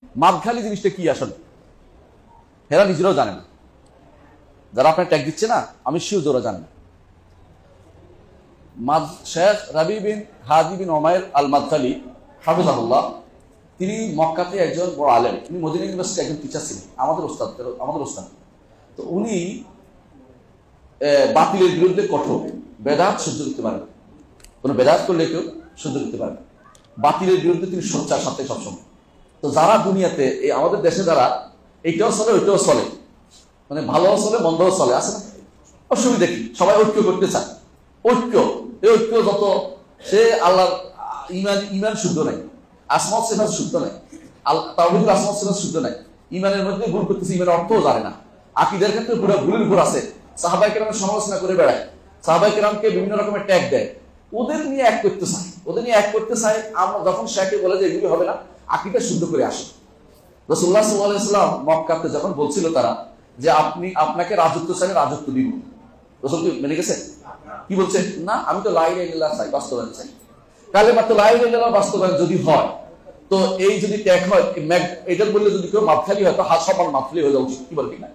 Madkhali জিনিসটা কি আসলে এরা নিজেরাও জানে না। যারা আপনার ট্যাগ দিচ্ছে না, আমি শিও জোরা জানে না। শেখ রাবি বিন হাদি বিন ওমায়ের আল মাদখালি হাফিজাহুল্লাহ, তিনি মক্কাতে একজন বড় আলেম, তিনি মদিনা ইউনিভার্সিটি একজন টিচার ছিলেন, আমাদের ওস্তাদ। তো উনি বাতিলের বিরুদ্ধে কঠোর, বেদাত সহ্য করতে পারেন, কোনো বেদাত করলে কেউ সহ্য করতে পারেন। বাতিলের বিরুদ্ধে তিনি সোচ্চার সাথে সবসময়। তো যারা দুনিয়াতে আমাদের দেশে যারা এইটাও চলে ওইটাও চলে, মানে ভালোও চলে মন্দও চলে, আছে না? অসুবিধা কি? সবাই ঐক্য করতে চায়। ঐক্য, এই ঐক্য যত, সে আল্লাহর ইমান শুদ্ধ নাই, আসমাত সিফাত শুদ্ধ নাই, তাওহীদুল আসমাত সিফাত শুদ্ধ নাই, ইমানের মধ্যে ভুল করতেছে, ইমানের অর্থও জানে না, আকীদার ক্ষেত্রে পুরো ভুলের উপর আছে, সাহাবায়ে কেরামের সমালোচনা করে বেড়ায়, সাহাবায়ে কেরামকে বিভিন্ন রকমের ট্যাগ দেয়, ওদের নিয়ে এক করতে চায়। আমরা যখন শেখে বলে যে এগুলি হবে না, আকীদা শুদ্ধ করে আসে। রাসূলুল্লাহ সাল্লাল্লাহু আলাইহি ওয়াসাল্লাম মক্কাতে যখন বলছিল তারা যে আপনাকে রাজত্ব চাইলে রাজত্ব দিব, রাসূল কি মেনে গেছে? কি বলছে? না, আমি তো লা ইলাহা ইল্লাল্লাহ চাই, বাস্তবায়ন চাই। কালেমাত লা ইলাহা ইল্লাল্লাহ বাস্তবায়ন যদি হয়, তো এই যদি ট্যাগ হয়, এটা বললে যদি কেউ মাদখালি হয়, তো সবার মাদখালি হয়ে যাওয়া উচিত। কি বলবি না?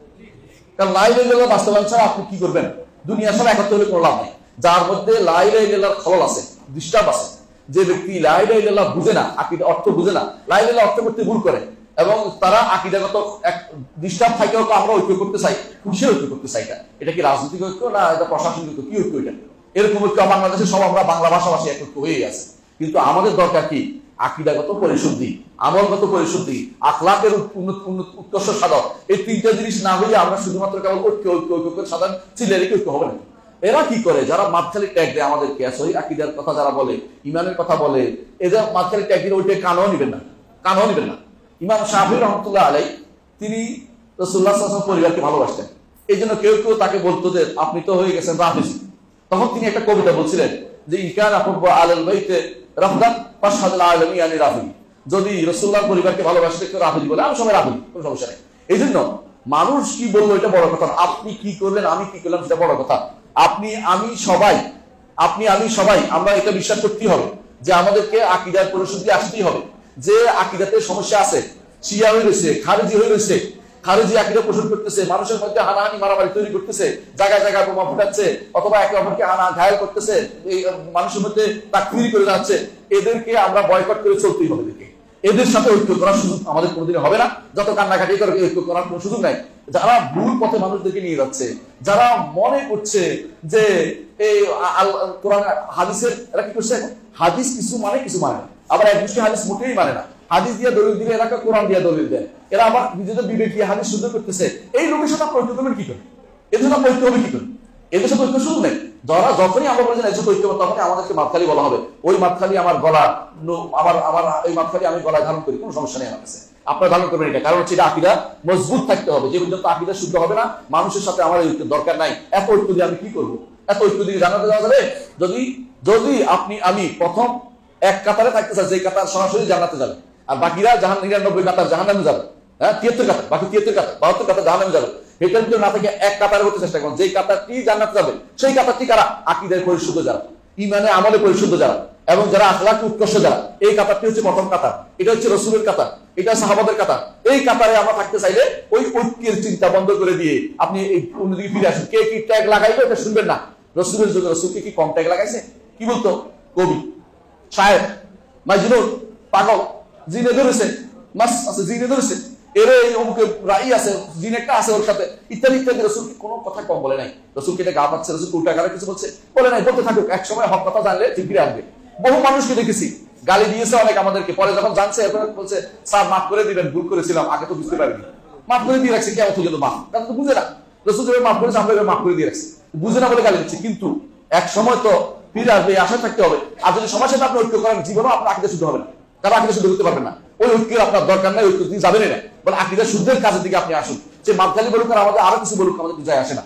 কারণ লা ইলাহা ইল্লাল্লাহ বাস্তবায়ন ছাড়া আপনি কি করবেন? দুনিয়া সব একত্র হলে কোনো লাভ নেই। যার মধ্যে লা ইলাহা ইল্লাল্লাহর খলল আছে, ডিস্টার্ব আছে, যে ব্যক্তি লা ইলাহা ইল্লাল্লাহ বুঝে না, আকীদা অর্থ বুঝে না, লা ইলাহা ইল্লাল্লাহ অর্থ করতে ভুল করে, এবং তারা আকীদাগত এক ডিস্টার্ব থাকে, আমরা ঐক্য করতে চাই, কিসের ঐক্য করতে চাই? এটা কি রাজনৈতিক ঐক্য না এটা প্রশাসনিক ঐক্য? কি ঐক্য এটা? এরকম ঐক্য বাংলাদেশে সব আমরা বাংলা ভাষাভাষী এক ঐক্য হয়ে আছে। কিন্তু আমাদের দরকার কি? আকীদাগত পরিশুদ্ধি, আমলগত পরিশুদ্ধি, আখলাকের উৎকর্ষ সাধন। এই তিনটা জিনিস না হলে আমরা শুধুমাত্র কেবল ঐক্য করে সাধারণ চিল্লারে ঐক্য হবে না। এরা কি করে? যারা মাদখালি ট্যাগ দেয় আমাদেরকে, সহিহ আকীদার কথা যারা বলে, ইমানের কথা বলে, এরা মাদখালি ট্যাগ দিয়ে ওইটা কানও নিবেন না। ইমাম শাফিঈ রাহমাতুল্লাহ আলাইহি তিনি রাসূলুল্লাহ সাল্লাল্লাহু আলাইহি ওয়াসাল্লাম পরিবারকে ভালোবাসতেন। এই জন্য কেউ তাকে বলতো যে আপনি তো হয়ে গেছেন রাফিজি। তখন তিনি একটা কবিতা বলছিলেন যে ইকান আহুব্বু আলাল বাইতে রাফদান ফাশহাদুল আলামি আনি রাফি। যদি রাসূলুল্লাহর পরিবারকে ভালোবাসতে কেউ রাফিজি বলে, আমি সবাই রাফিজি, কোনো সমস্যা নেই। এই জন্য মানুষ কি বললো এটা বড় কথা, আপনি কি করলেন আমি কি করলাম সেটা বড় কথা। আপনি আমি সবাই আমরা এটা বিশ্বাস করতেই হবে যে আমাদেরকে আকীদার পরিশুদ্ধি আসতেই হবে। যে আকীদাতে সমস্যা আছে, শিয়া হয়ে রয়েছে, খারেজি হয়ে রয়েছে, খারেজি আকীদা পোষণ করতেছে, মানুষের মধ্যে হানাহানি মারামারি তৈরি করতেছে, জায়গায় জায়গায় বোমা ফুটাচ্ছে, অথবা একে অপরকে ঘায়াল করতেছে, এই মানুষের মধ্যে তাকফির করে যাচ্ছে, এদেরকে আমরা বয়কট করে চলতেই হবে। এদের সাথে ঐক্য করার সুযোগ আমাদের কোনোদিন হবে না। যত কান্নাকাটি করে ঐক্য করার কোনো সুযোগ নাই। যারা ভুল পথে মানুষদেরকে নিয়ে যাচ্ছে, যারা মনে করছে যে এই কোরআন হাদিসের, এরা কি করছে? হাদিস কিছু মানে কিছু মানে না, আবার এক গোষ্ঠী হাদিস মোটেই মানে না। হাদিস দিয়ে দলিল দিলে এরা কোরআন দিয়ে দলিল দেয়, এরা আবার নিজেদের বিবেক দিয়ে হাদিস শুদ্ধ করতেছে। এই লোকের সাথে ঐক্য করবেন কি করে? এদের সাথে ঐক্য হবে কি করে? এদের সাথে ঐক্য শুরু নেই। যারা যখনই আমরা বলেছেন এর সাথে ঐক্য, তখনই আমাদেরকে মাদখালি বলা হবে। ওই মাদখালি আমার গলা, আমার এই মাদখালি আমি গলায় ধারণ করি, কোনো সমস্যা নেই আমার কাছে, আপনারা ধারণ করবেন এটা। কারণ হচ্ছে এটা আকীদা মজবুত থাকতে হবে। যে পর্যন্ত আকীদা শুদ্ধ হবে না, মানুষের সাথে আমার ঐক্য দরকার নাই। এত ঐক্য দিয়ে আমি কি করবো? এত ঐক্য দিয়ে জানাতে যাওয়া যাবে? যদি আমি প্রথম এক কাতারে থাকতে চাই, যে কাতার সরাসরি জান্নাতে যাবে, আর বাকিরা 99 কাতার জাহান্নামে যাবে, হ্যাঁ 73 কাতার, বাকি 73 কাতার 72 কাতার জাহান্নামে যাবে। এটার ভিতরে না থেকে এক কাতারে হতে চেষ্টা করুন। যে কাতারটি জান্নাতে যাবে সেই কাতারটি কারা? আকীদায় পরিশুদ্ধ যারা, ইমানে আমলে পরিশুদ্ধ যারা, এবং যারা আখলাকে উৎকর্ষ যারা। এই কাতারটি হচ্ছে প্রথম কাতার, এটা হচ্ছে রাসূলের কাতার, এটা সাহাবাদের কাতার। এই কাতারে আমরা থাকতে চাইলে ওই ঐক্যের চিন্তা বন্ধ করে দিয়ে আপনি এই অন্যদিকে ফিরে আসুন। কে কি ট্যাগ লাগাইবে এটা শুনবেন না। রাসূলের যুগে রাসূলকে কি কম ট্যাগ লাগাইছে? কি বলতো? কবি, শায়ের, মাজনুন, পাগল, জিনে ধরেছে, মাস আছে, জিনে ধরেছে, এর এই অমুকে রাই আছে, জিন একটা আছে ওর সাথে, ইত্যাদি ইত্যাদি। রাসূলকে কোনো কথা কম বলে নাই। রাসূলকে এটা গা পাচ্ছে, রাসূল উল্টা গালে কিছু বলছে বলে নাই, বলতে থাকুক, এক সময় হক কথা জানলে ঠিক ফিরে আসবে। বহু মানুষকে দেখেছি গালি দিয়েছে অনেক আমাদেরকে, পরে যখন জানছে এরপর বলছে স্যার মাফ করে দিবেন, ভুল করেছিলাম, আগে তো বুঝতে পারিনি। মাফ করে দিয়ে রাখছে, কেমন পর্যন্ত মাফ, তারা তো বুঝে না। রাসূল যেভাবে মাফ করেছে আমরা মাফ করে দিয়ে রাখছি, বুঝে না বলে গালি দিচ্ছে। কিন্তু এক সময় তো ফিরে আসবে, আশা থাকতে হবে। আর যদি সময় সাথে আপনি ঐক্য করেন, জীবনও আপনার আকীদা শুদ্ধ হবে না, কারণ আকীদা শুদ্ধ করতে পারবেন না। ওই ঐক্যের আপনার দরকার নাই, ঐক্য তিনি যাবেন না, বলে আকীদা শুদ্ধের কাজের দিকে আপনি আসুন। যে মাদখালি বলুক আর আমাদের আরো কিছু বলুক, আমাদের যায় আসে না।